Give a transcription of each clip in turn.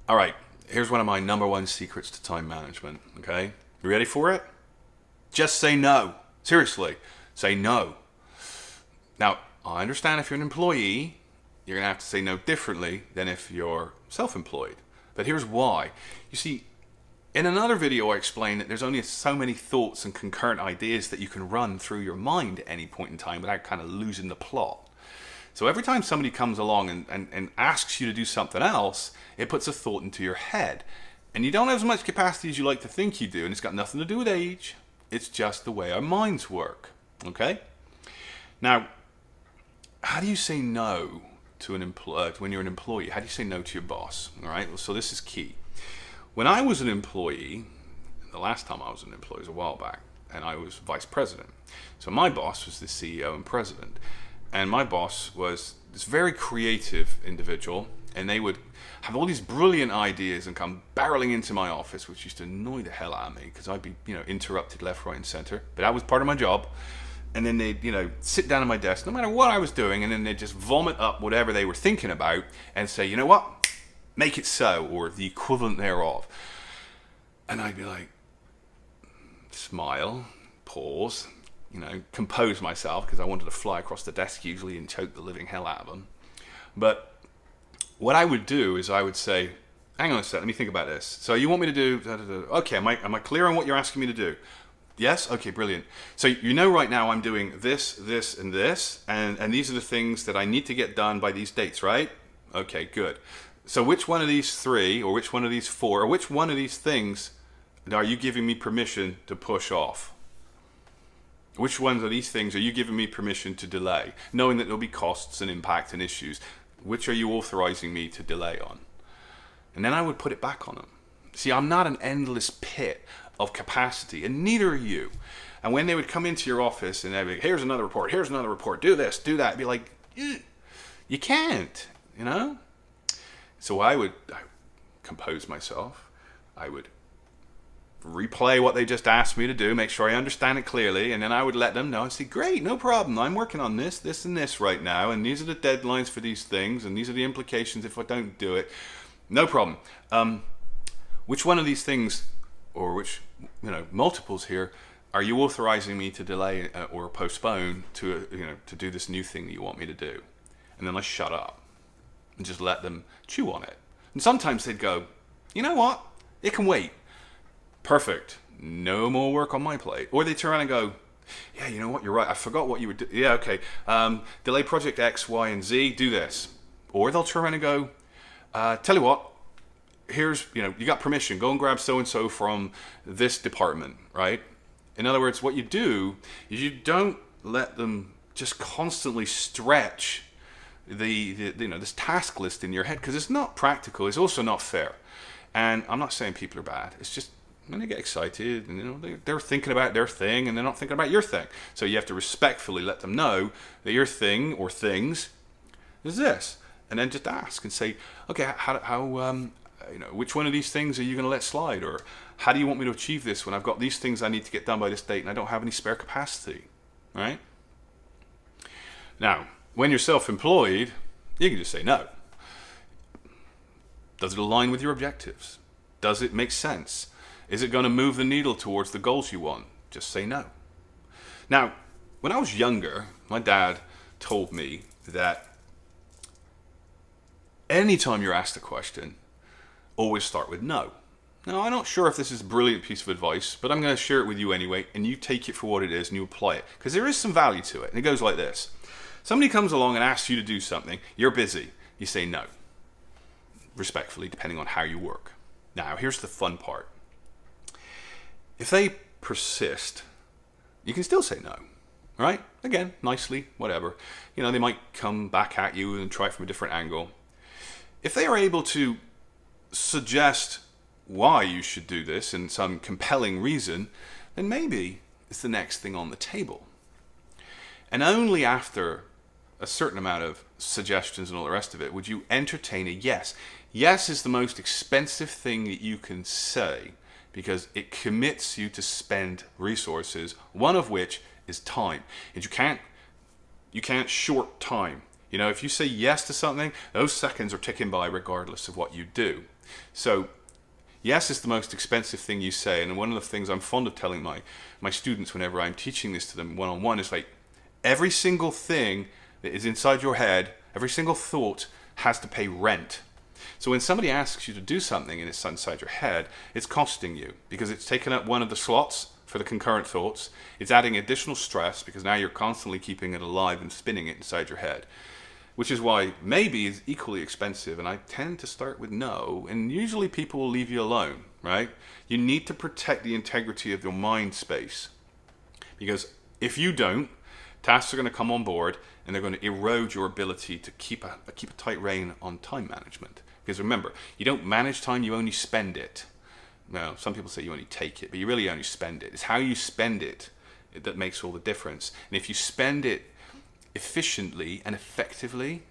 All right, here's one of my number one secrets to time management, okay? You ready for it? Just say no. Seriously, say no. Now, I understand if you're an employee, you're going to have to say no differently than if you're self-employed. But here's why. You see, in another video I explained that there's only so many thoughts and concurrent ideas that you can run through your mind at any point in time without kind of losing the plot. So every time somebody comes along and asks you to do something else, it puts a thought into your head. And you don't have as much capacity as you like to think you do, and it's got nothing to do with age. It's just the way our minds work. Okay? Now, how do you say no to when you're an employee? How do you say no to your boss? All right? Well, so this is key. When I was an employee, the last time I was an employee was a while back, and I was vice president. So my boss was the CEO and president. And my boss was this very creative individual, and they would have all these brilliant ideas and come barreling into my office, which used to annoy the hell out of me because I'd be, interrupted left, right, and center. But that was part of my job. And then they'd, sit down at my desk, no matter what I was doing, and then they'd just vomit up whatever they were thinking about and say, you know what? Make it so, or the equivalent thereof. And I'd be like, smile, pause, compose myself because I wanted to fly across the desk usually and choke the living hell out of them. But what I would do is I would say, hang on a sec, let me think about this. So you want me to do, okay, am I clear on what you're asking me to do? Yes? Okay, brilliant. So right now I'm doing this, this, and this, and these are the things that I need to get done by these dates, right? Okay, good. So which one of these three, or which one of these four, or which one of these things are you giving me permission to push off? Which ones of these things are you giving me permission to delay, knowing that there'll be costs and impact and issues? Which are you authorizing me to delay on? And then I would put it back on them. See, I'm not an endless pit of capacity, and neither are you. And when they would come into your office and they'd be like, here's another report, do this, do that, I'd be like, you can't, So I would compose myself. I would replay what they just asked me to do, make sure I understand it clearly, and then I would let them know and say, great, no problem, I'm working on this, this, and this right now, and these are the deadlines for these things, and these are the implications if I don't do it. No problem. Which one of these things, or which multiples here, are you authorizing me to delay or postpone to do this new thing that you want me to do? And then I shut up and just let them chew on it. And sometimes they'd go, you know what, it can wait. Perfect. No more work on my plate. Or they turn around and go, yeah, you know what, you're right, I forgot what you were doing. Yeah, okay. Delay project X, Y, and Z, do this. Or they'll turn around and go, tell you what, here's, you got permission, go and grab so-and-so from this department, right? In other words, what you do is you don't let them just constantly stretch this task list in your head, because it's not practical, it's also not fair. And I'm not saying people are bad, it's just when they get excited and they're thinking about their thing and they're not thinking about your thing. So you have to respectfully let them know that your thing or things is this, and then just ask and say, okay, how which one of these things are you going to let slide, or how do you want me to achieve this when I've got these things I need to get done by this date and I don't have any spare capacity, right? Now, when you're self-employed, you can just say no. Does it align with your objectives? Does it make sense? Is it going to move the needle towards the goals you want? Just say no. Now, when I was younger, my dad told me that anytime you're asked a question, always start with no. Now, I'm not sure if this is a brilliant piece of advice, but I'm going to share it with you anyway, and you take it for what it is and you apply it, because there is some value to it. And it goes like this. Somebody comes along and asks you to do something, you're busy, you say no. Respectfully, depending on how you work. Now, here's the fun part. If they persist, you can still say no, right? Again, nicely, whatever. They might come back at you and try it from a different angle. If they are able to suggest why you should do this and some compelling reason, then maybe it's the next thing on the table. And only after a certain amount of suggestions and all the rest of it would you entertain a yes. Yes is the most expensive thing that you can say, because it commits you to spend resources, one of which is time. And you can't short time. You know, if you say yes to something, those seconds are ticking by regardless of what you do. So yes is the most expensive thing you say, and one of the things I'm fond of telling my students whenever I'm teaching this to them one-on-one is like, every single thing that is inside your head, every single thought has to pay rent. So when somebody asks you to do something and it's inside your head, it's costing you because it's taken up one of the slots for the concurrent thoughts. It's adding additional stress because now you're constantly keeping it alive and spinning it inside your head. Which is why maybe is equally expensive, and I tend to start with no, and usually people will leave you alone, right? You need to protect the integrity of your mind space, because if you don't, tasks are going to come on board and they're going to erode your ability to keep a tight rein on time management. Because remember, you don't manage time, you only spend it. Well, some people say you only take it, but you really only spend it. It's how you spend it that makes all the difference. And if you spend it efficiently and effectively,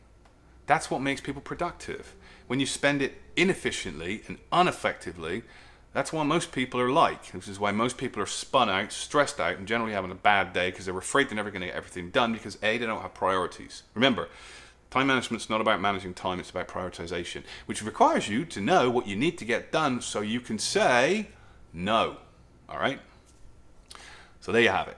that's what makes people productive. When you spend it inefficiently and ineffectively, that's what most people are like. This is why most people are spun out, stressed out, and generally having a bad day because they're afraid they're never going to get everything done because A, they don't have priorities. Remember, time management's not about managing time, it's about prioritization, which requires you to know what you need to get done so you can say no. All right? So there you have it.